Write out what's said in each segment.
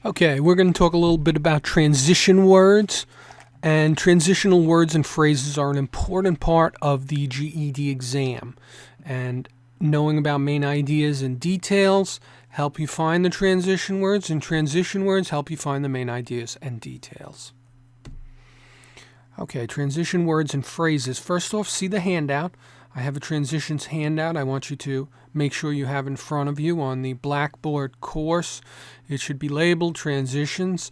Okay, we're going to talk a little bit about transition words. And transitional words and phrases are an important part of the GED exam. And knowing about main ideas and details help you find the transition words, and transition words help you find the main ideas and details. Okay, transition words and phrases. First off, see the handout. I have a transitions handout I want you to make sure you have in front of you on the Blackboard course. It should be labeled transitions.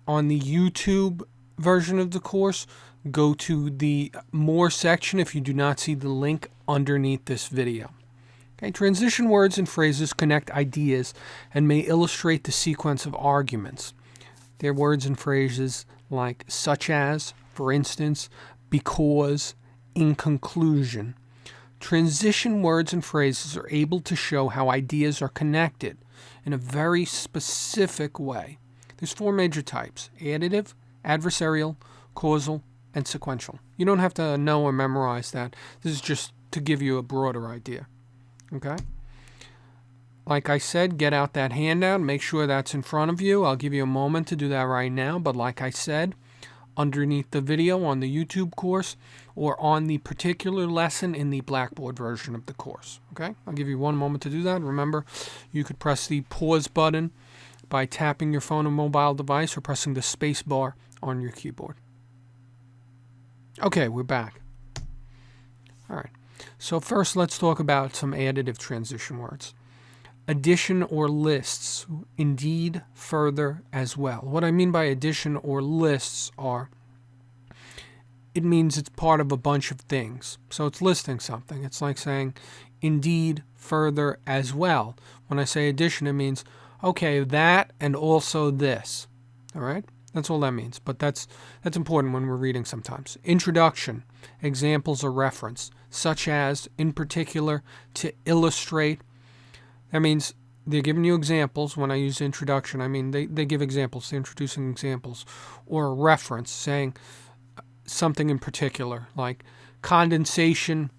On the YouTube version of the course, go to the More section if you do not see the link underneath this video. Okay, transition words and phrases connect ideas and may illustrate the sequence of arguments. They're words and phrases like such as, for instance, because, in conclusion. Transition words and phrases are able to show how ideas are connected in a very specific way. There's 4 major types: additive, adversarial, causal, and sequential. You don't have to know or memorize that. This is just to give you a broader idea. Okay? Like I said, get out that handout. Make sure that's in front of you. I'll give you a moment to do that right now. But like I said, underneath the video on the YouTube course or on the particular lesson in the Blackboard version of the course. Okay? I'll give you one moment to do that. Remember, you could press the pause button by tapping your phone or mobile device or pressing the space bar on your keyboard. Okay, we're back. All right. So first, let's talk about some additive transition words. Addition or lists, indeed, further, as well. What I mean by addition or lists are, it means it's part of a bunch of things. So it's listing something. It's like saying, indeed, further, as well. When I say addition, it means, okay, that and also this. All right? That's all that means. But that's important when we're reading sometimes. Introduction, examples or reference, such as, in particular, to illustrate. That means they're giving you examples. When I use introduction, I mean they give examples. They're introducing examples. Or a reference, saying something in particular, like condensation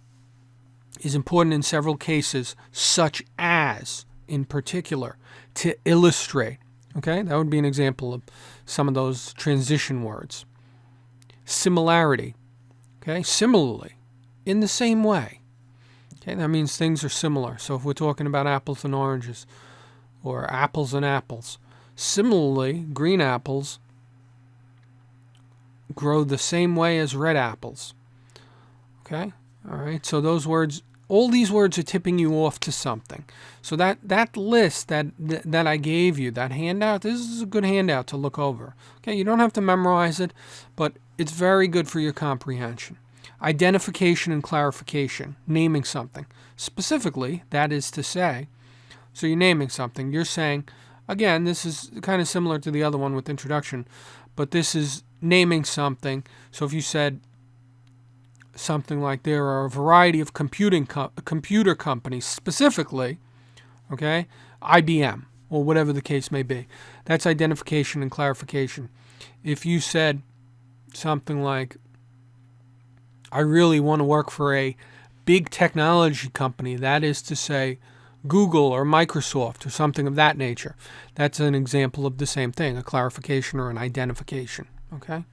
is important in several cases, such as, in particular, to illustrate. Okay, that would be an example of some of those transition words. Similarity. Okay, similarly, in the same way. Okay, that means things are similar. So if we're talking about apples and oranges or apples and apples, similarly, green apples grow the same way as red apples. Okay? All right. So those words, all these words are tipping you off to something. So that list that I gave you, that handout, this is a good handout to look over. Okay, you don't have to memorize it, but it's very good for your comprehension. Identification and clarification, naming something. Specifically, that is to say, so you're naming something. You're saying, again, this is kind of similar to the other one with introduction, but this is naming something. So if you said something like there are a variety of computer companies, specifically, okay, IBM, or whatever the case may be, that's identification and clarification. If you said something like, I really want to work for a big technology company, that is to say Google or Microsoft or something of that nature. That's an example of the same thing, a clarification or an identification. Okay?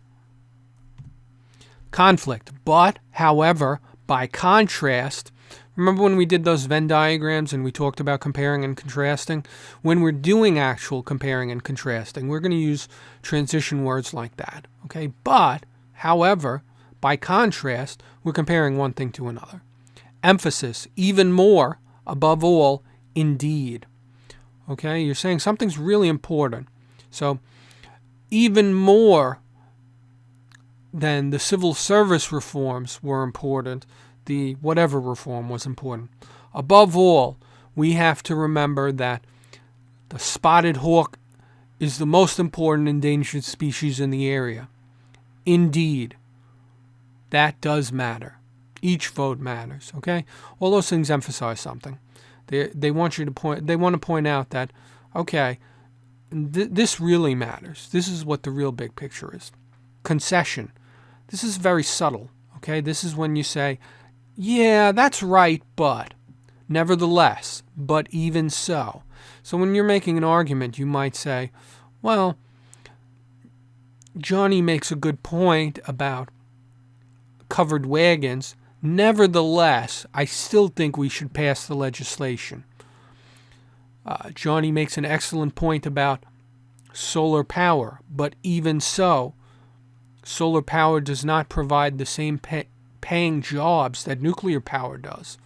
Conflict. But, however, by contrast, remember when we did those Venn diagrams and we talked about comparing and contrasting? When we're doing actual comparing and contrasting, we're going to use transition words like that. Okay? But, however, by contrast, we're comparing one thing to another. Emphasis, even more, above all, indeed. Okay, you're saying something's really important. So, even more than the civil service reforms were important, the whatever reform was important. Above all, we have to remember that the spotted hawk is the most important endangered species in the area. Indeed. That does matter. Each vote matters, okay? All those things emphasize something. They want to point out that, okay, this really matters. This is what the real big picture is. Concession. This is very subtle, okay? This is when you say, yeah, that's right, but. Nevertheless, but even so. So when you're making an argument, you might say, well, Johnny makes a good point about covered wagons. Nevertheless, I still think we should pass the legislation. Johnny makes an excellent point about solar power, but even so, solar power does not provide the same paying jobs that nuclear power does.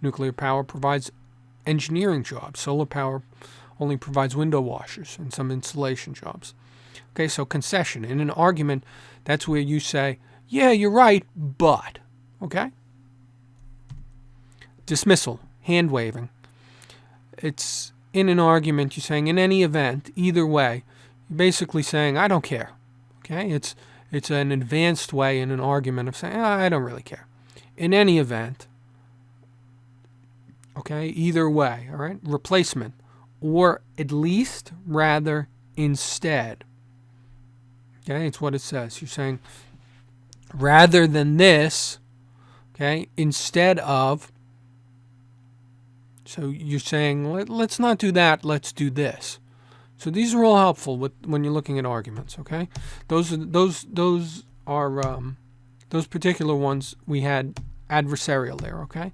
Nuclear power provides engineering jobs. Solar power only provides window washers and some installation jobs. Okay, so concession. In an argument, that's where you say, yeah, you're right, but. Okay? Dismissal, hand waving. It's in an argument, you're saying, in any event, either way, you're basically saying, I don't care. Okay? It's an advanced way in an argument of saying, I don't really care. In any event, okay, either way, all right? Replacement, or at least, rather, instead. Okay, it's what it says. You're saying, rather than this, okay, instead of, so you're saying, let's not do that, let's do this. So these are all helpful when you're looking at arguments, okay? Those particular ones we had adversarial there, okay?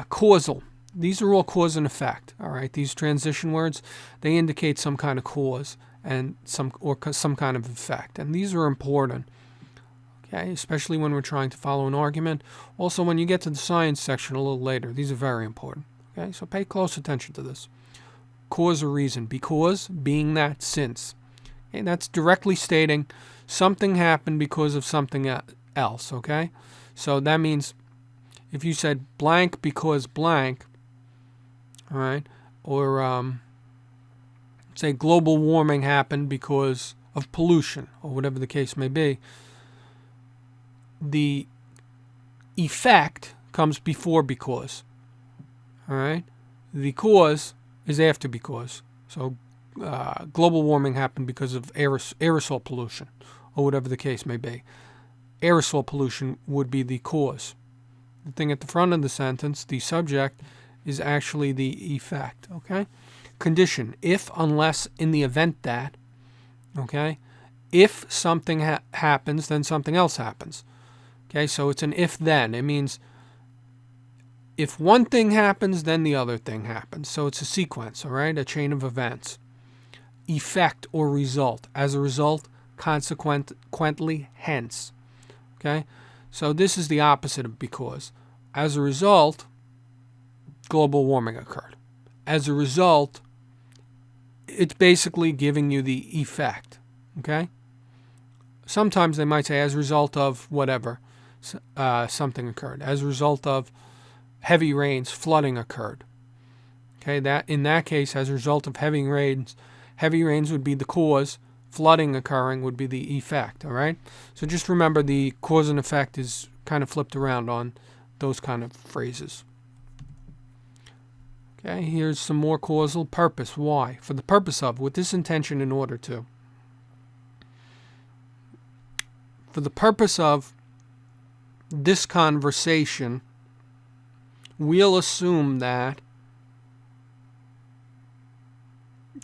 Causal. These are all cause and effect, all right? These transition words, they indicate some kind of cause and some kind of effect, and these are important, okay? Especially when we're trying to follow an argument. Also, when you get to the science section a little later, these are very important, okay? So pay close attention to this. Cause or reason. Because, being that, since. Okay, that's directly stating something happened because of something else, okay? So that means if you said blank because blank, all right, or say global warming happened because of pollution, or whatever the case may be, the effect comes before because, all right? The cause is after because. So global warming happened because of aerosol pollution, or whatever the case may be. Aerosol pollution would be the cause. The thing at the front of the sentence, the subject, is actually the effect, okay? Condition, if, unless, in the event that, okay? If something happens, then something else happens. Okay, so it's an if-then. It means if one thing happens, then the other thing happens. So it's a sequence, all right? A chain of events. Effect or result. As a result, consequently, hence. Okay? So this is the opposite of because. As a result, global warming occurred. As a result, it's basically giving you the effect. Okay? Sometimes they might say as a result of whatever, something occurred. As a result of heavy rains, flooding occurred. Okay, that in that case, as a result of heavy rains would be the cause, flooding occurring would be the effect, all right? So just remember the cause and effect is kind of flipped around on those kind of phrases. Okay, here's some more causal. Purpose, why? For the purpose of, with this intention in order to. For the purpose of this conversation, we'll assume that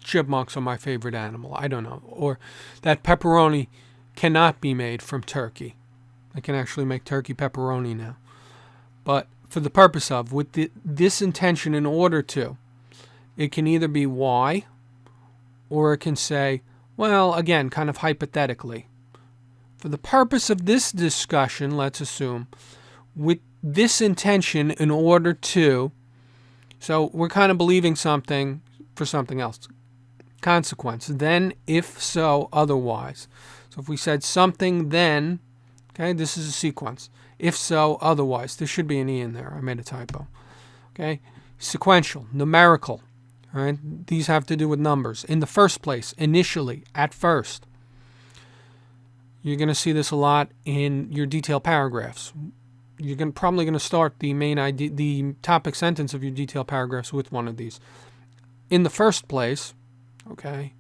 chipmunks are my favorite animal. I don't know. Or that pepperoni cannot be made from turkey. I can actually make turkey pepperoni now. But for the purpose of, with this intention in order to, it can either be why, or it can say, well, again, kind of hypothetically. For the purpose of this discussion, let's assume, with this intention in order to, so we're kind of believing something for something else. Consequence, then, if so, otherwise. So if we said something, then, okay, this is a sequence. If so, otherwise. There should be an E in there. I made a typo. Okay, sequential, numerical. All right, these have to do with numbers. In the first place, initially, at first. You're going to see this a lot in your detailed paragraphs. You're probably going to start the main idea, the topic sentence of your detailed paragraphs with one of these. In the first place, okay,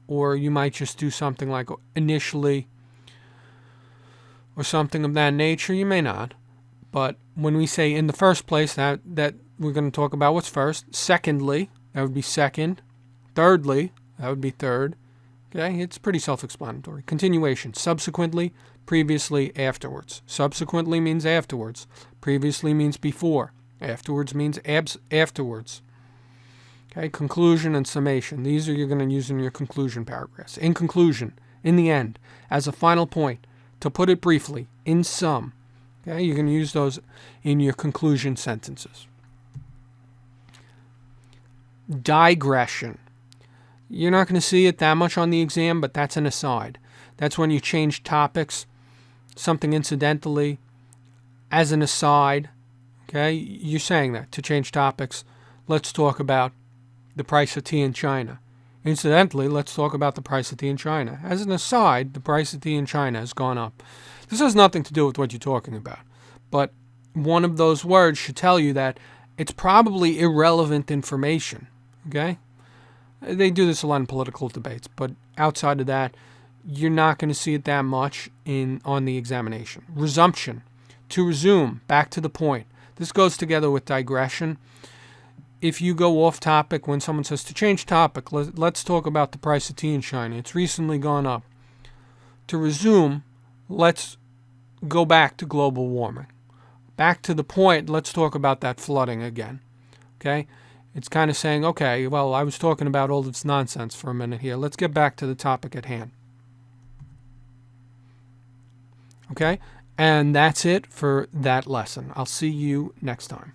or you might just do something like initially or something of that nature. You may not. But when we say in the first place, that we're going to talk about what's first. Secondly, that would be second. Thirdly, that would be third. Okay, it's pretty self-explanatory. Continuation. Subsequently, previously, afterwards. Subsequently means afterwards. Previously means before. Afterwards means afterwards. Okay, conclusion and summation. These are you're going to use in your conclusion paragraphs. In conclusion, in the end, as a final point, to put it briefly, in sum. Okay, you're going to use those in your conclusion sentences. Digression. You're not going to see it that much on the exam, but that's an aside. That's when you change topics, something incidentally, as an aside. Okay, you're saying that to change topics. Let's talk about the price of tea in China. Incidentally, let's talk about the price of tea in China. As an aside, the price of tea in China has gone up. This has nothing to do with what you're talking about, but one of those words should tell you that it's probably irrelevant information. Okay? They do this a lot in political debates, but outside of that, you're not going to see it that much on the examination. Resumption. To resume, back to the point. This goes together with digression. If you go off topic when someone says to change topic, let's talk about the price of tea in China. It's recently gone up. To resume, let's go back to global warming. Back to the point, let's talk about that flooding again. Okay? It's kind of saying, okay, well, I was talking about all this nonsense for a minute here. Let's get back to the topic at hand. Okay? And that's it for that lesson. I'll see you next time.